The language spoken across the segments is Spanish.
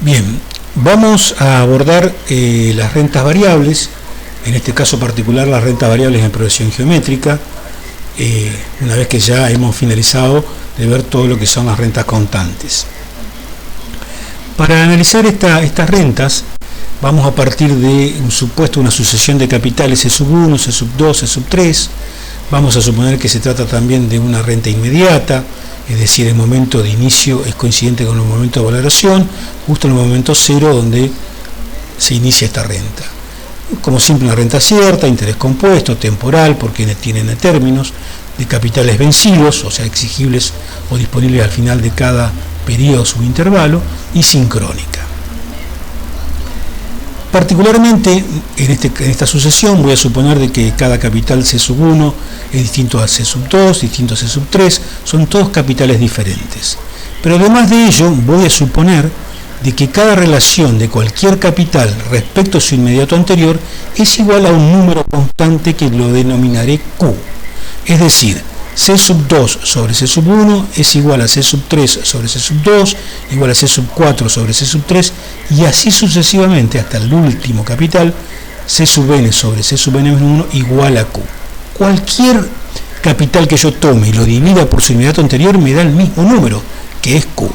Bien, vamos a abordar las rentas variables, en este caso particular las rentas variables en progresión geométrica, una vez que ya hemos finalizado de ver todo lo que son las rentas constantes. Para analizar estas rentas, vamos a partir de un supuesto, una sucesión de capitales C1, C2, C3. Vamos a suponer que se trata también de una renta inmediata, es decir, el momento de inicio es coincidente con el momento de valoración, justo en el momento cero donde se inicia esta renta. Como siempre, una renta cierta, interés compuesto, temporal, porque tienen términos, de capitales vencidos, o sea, exigibles o disponibles al final de cada periodo subintervalo, y sincrónica. Particularmente en esta sucesión voy a suponer de que cada capital C1 es distinto a C2, distinto a C3, son todos capitales diferentes. Pero además de ello voy a suponer de que cada relación de cualquier capital respecto a su inmediato anterior es igual a un número constante que lo denominaré Q. Es decir, C2 sobre C1 es igual a C3 sobre C2, igual a C4 sobre C3, y así sucesivamente hasta el último capital, C(n) sobre C(n-1) igual a Q. Cualquier capital que yo tome y lo divida por su inmediato anterior me da el mismo número, que es Q.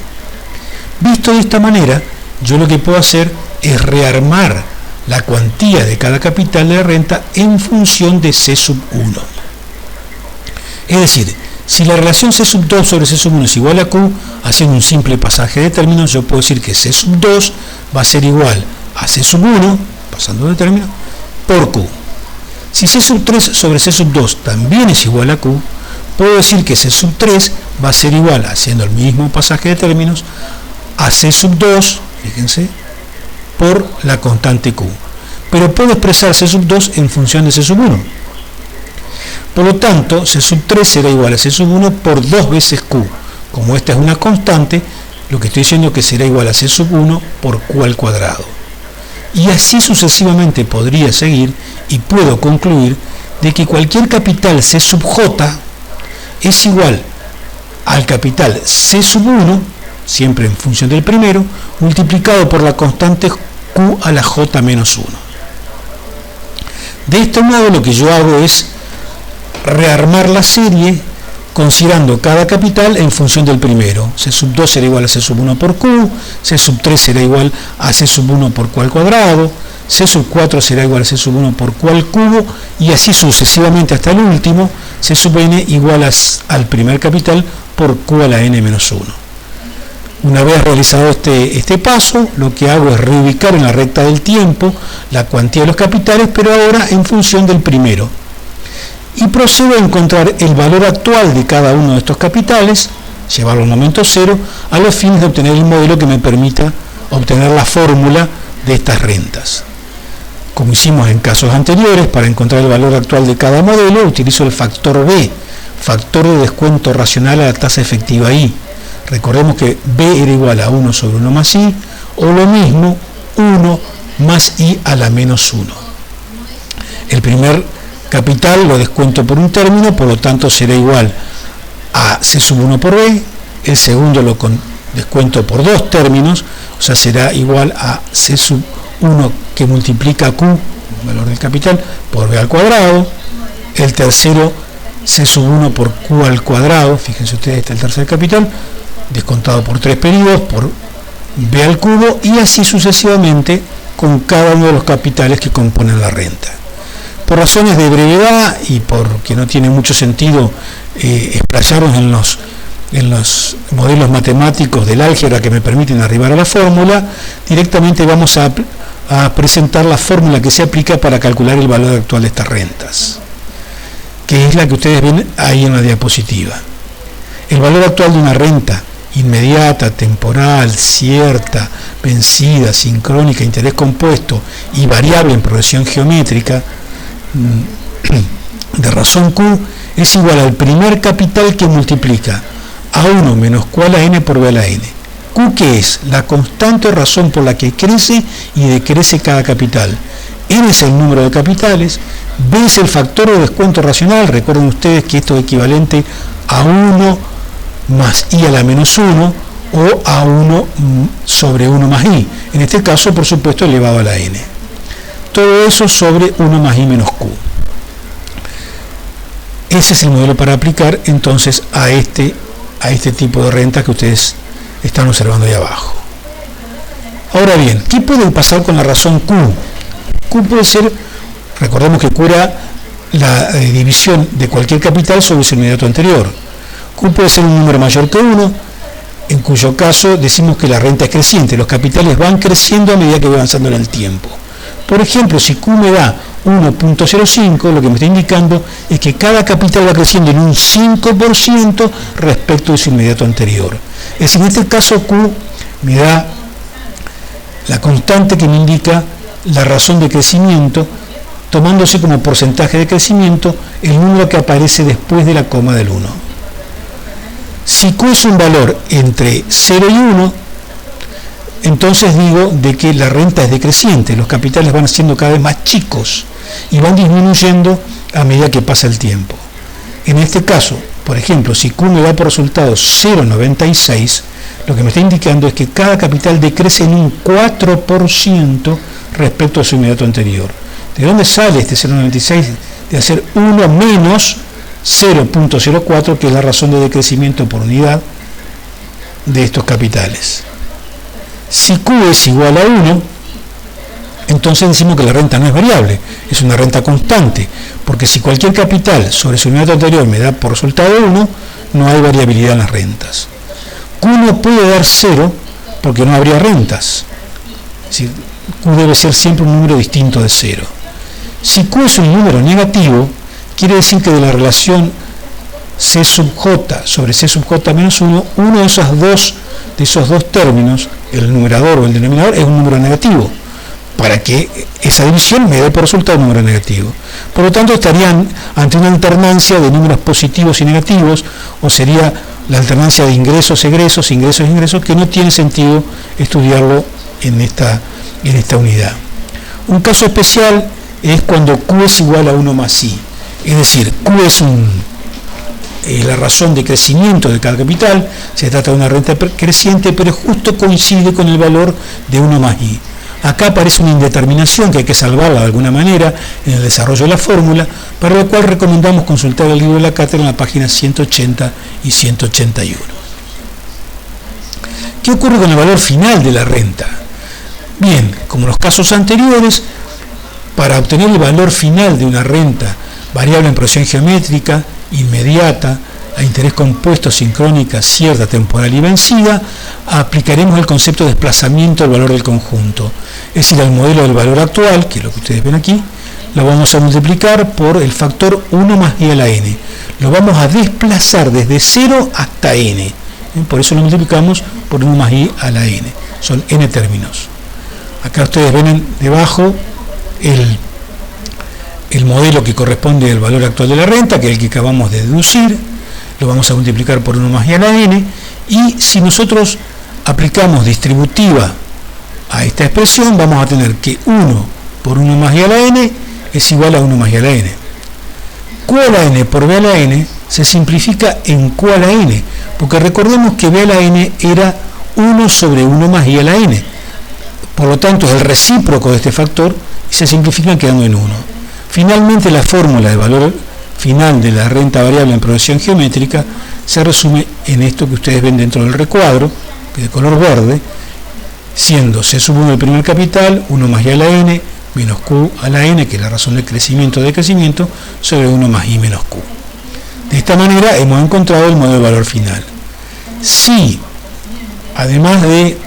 Visto de esta manera, yo lo que puedo hacer es rearmar la cuantía de cada capital de la renta en función de C(1). Es decir, si la relación C2 sobre C1 es igual a Q, haciendo un simple pasaje de términos, yo puedo decir que C2 va a ser igual a C1, pasando de término, por Q. Si C3 sobre C2 también es igual a Q, puedo decir que C3 va a ser igual, haciendo el mismo pasaje de términos, a C2, fíjense, por la constante Q. Pero puedo expresar C2 en función de C1. Por lo tanto, C3 será igual a C1 por 2 veces Q. Como esta es una constante, lo que estoy diciendo es que será igual a C1 por Q al cuadrado. Y así sucesivamente podría seguir, y puedo concluir de que cualquier capital C(j) es igual al capital C(1), siempre en función del primero, multiplicado por la constante Q a la j menos 1. De este modo lo que yo hago es rearmar la serie considerando cada capital en función del primero. C2 será igual a C1 por Q, C3 será igual a C1 por Q al cuadrado, C4 será igual a C1 por Q al cubo, y así sucesivamente hasta el último, C(n) igual al primer capital por Q a la n menos 1. Una vez realizado este paso, lo que hago es reubicar en la recta del tiempo la cuantía de los capitales, pero ahora en función del primero. Y procedo a encontrar el valor actual de cada uno de estos capitales, llevarlo al momento cero, a los fines de obtener el modelo que me permita obtener la fórmula de estas rentas. Como hicimos en casos anteriores, para encontrar el valor actual de cada modelo, utilizo el factor B, factor de descuento racional a la tasa efectiva I. Recordemos que B era igual a 1 sobre 1 más I, o lo mismo, 1 más I a la menos 1. El primer capital lo descuento por un término, por lo tanto será igual a C(1) por B, el segundo lo descuento por dos términos, o sea, será igual a C(1) que multiplica Q, el valor del capital, por B al cuadrado, el tercero C(1) por Q al cuadrado, fíjense ustedes, este es el tercer capital, descontado por 3 periodos, por B al cubo, y así sucesivamente con cada uno de los capitales que componen la renta. Por razones de brevedad y porque no tiene mucho sentido explayarnos en los modelos matemáticos del álgebra que me permiten arribar a la fórmula, directamente vamos a presentar la fórmula que se aplica para calcular el valor actual de estas rentas, que es la que ustedes ven ahí en la diapositiva. El valor actual de una renta inmediata, temporal, cierta, vencida, sincrónica, interés compuesto y variable en progresión geométrica de razón Q es igual al primer capital que multiplica A1 menos Q a la n por B a la n. Q, que es la constante o razón por la que crece y decrece cada capital. N es el número de capitales, B es el factor de descuento racional, recuerden ustedes que esto es equivalente a 1 más I a la menos 1, o a 1 sobre 1 más i. En este caso, por supuesto, elevado a la n. Todo eso sobre 1 más i menos q. Ese es el modelo para aplicar entonces a este tipo de renta que ustedes están observando ahí abajo. Ahora bien, ¿qué puede pasar con la razón q? Q puede ser, recordemos que Q era la división de cualquier capital sobre su inmediato anterior. Q puede ser un número mayor que 1, en cuyo caso decimos que la renta es creciente, los capitales van creciendo a medida que va avanzando en el tiempo. Por ejemplo, si Q me da 1.05, lo que me está indicando es que cada capital va creciendo en un 5% respecto de su inmediato anterior. Es decir, en este caso Q me da la constante que me indica la razón de crecimiento, tomándose como porcentaje de crecimiento el número que aparece después de la coma del 1. Si Q es un valor entre 0 y 1, entonces digo de que la renta es decreciente, los capitales van siendo cada vez más chicos y van disminuyendo a medida que pasa el tiempo. En este caso, por ejemplo, si Q me da por resultado 0,96, lo que me está indicando es que cada capital decrece en un 4% respecto a su inmediato anterior. ¿De dónde sale este 0,96? De hacer 1 menos 0.04, que es la razón de decrecimiento por unidad de estos capitales. Si Q es igual a 1, entonces decimos que la renta no es variable, es una renta constante, porque si cualquier capital sobre su inmediato anterior me da por resultado 1, no hay variabilidad en las rentas. Q no puede dar 0 porque no habría rentas. Es decir, Q debe ser siempre un número distinto de 0. Si Q es un número negativo, quiere decir que de la relación C sub J sobre C sub J menos 1, uno de esos dos términos, el numerador o el denominador, es un número negativo, para que esa división me dé por resultado un número negativo. Por lo tanto, estarían ante una alternancia de números positivos y negativos, o sería la alternancia de ingresos, egresos, ingresos, ingresos, que no tiene sentido estudiarlo en esta unidad. Un caso especial es cuando Q es igual a 1 más I. Es decir, Q es la razón de crecimiento de cada capital, se trata de una renta creciente, pero justo coincide con el valor de 1 más I. Acá aparece una indeterminación que hay que salvarla de alguna manera en el desarrollo de la fórmula, para lo cual recomendamos consultar el libro de la cátedra en la página 180 y 181. ¿Qué ocurre con el valor final de la renta? Bien, como en los casos anteriores, para obtener el valor final de una renta variable en progresión geométrica, inmediata, a interés compuesto, sincrónica, cierta, temporal y vencida, aplicaremos el concepto de desplazamiento del valor del conjunto. Es decir, al modelo del valor actual, que es lo que ustedes ven aquí, lo vamos a multiplicar por el factor 1 más i a la n. Lo vamos a desplazar desde 0 hasta n. Por eso lo multiplicamos por 1 más i a la n. Son n términos. Acá ustedes ven debajo el modelo que corresponde al valor actual de la renta, que es el que acabamos de deducir. Lo vamos a multiplicar por 1 más i a la n, y si nosotros aplicamos distributiva a esta expresión, vamos a tener que 1 por 1 más i a la n es igual a 1 más i a la n. Q a la n por b a la n se simplifica en Q a la n, porque recordemos que b a la n era 1 sobre 1 más i a la n. Por lo tanto, es el recíproco de este factor y se simplifica quedando en 1. Finalmente, la fórmula de valor final de la renta variable en progresión geométrica se resume en esto que ustedes ven dentro del recuadro, que es de color verde, siendo C sub 1 el primer capital, 1 más i a la n, menos Q a la n, que es la razón del crecimiento o decrecimiento, sobre 1 más i menos Q. De esta manera hemos encontrado el modelo de valor final. Si, además de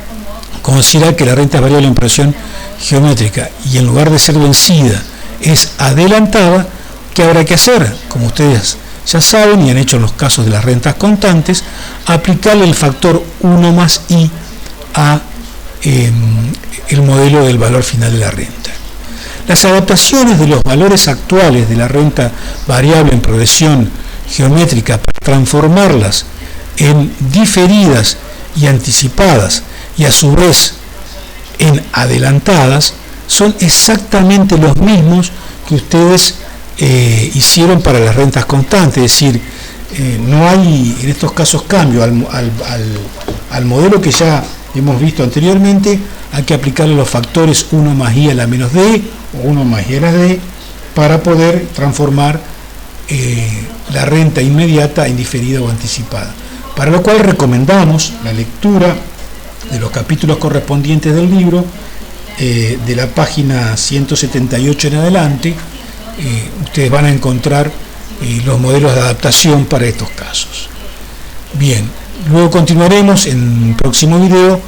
considerar que la renta es variable en progresión geométrica y en lugar de ser vencida es adelantada, ¿qué habrá que hacer? Como ustedes ya saben y han hecho en los casos de las rentas constantes, aplicarle el factor 1 más i a el modelo del valor final de la renta. Las adaptaciones de los valores actuales de la renta variable en progresión geométrica para transformarlas en diferidas y anticipadas y a su vez en adelantadas son exactamente los mismos que ustedes hicieron para las rentas constantes. Es decir, no hay en estos casos cambio al al modelo que ya hemos visto anteriormente, hay que aplicarle los factores 1 más i a la menos d o 1 más i a la d para poder transformar la renta inmediata en diferida o anticipada. Para lo cual recomendamos la lectura de los capítulos correspondientes del libro, de la página 178 en adelante. Ustedes van a encontrar los modelos de adaptación para estos casos. Bien, luego continuaremos en el próximo video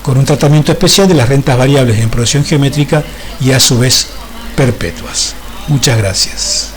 con un tratamiento especial de las rentas variables en progresión geométrica y a su vez perpetuas. Muchas gracias.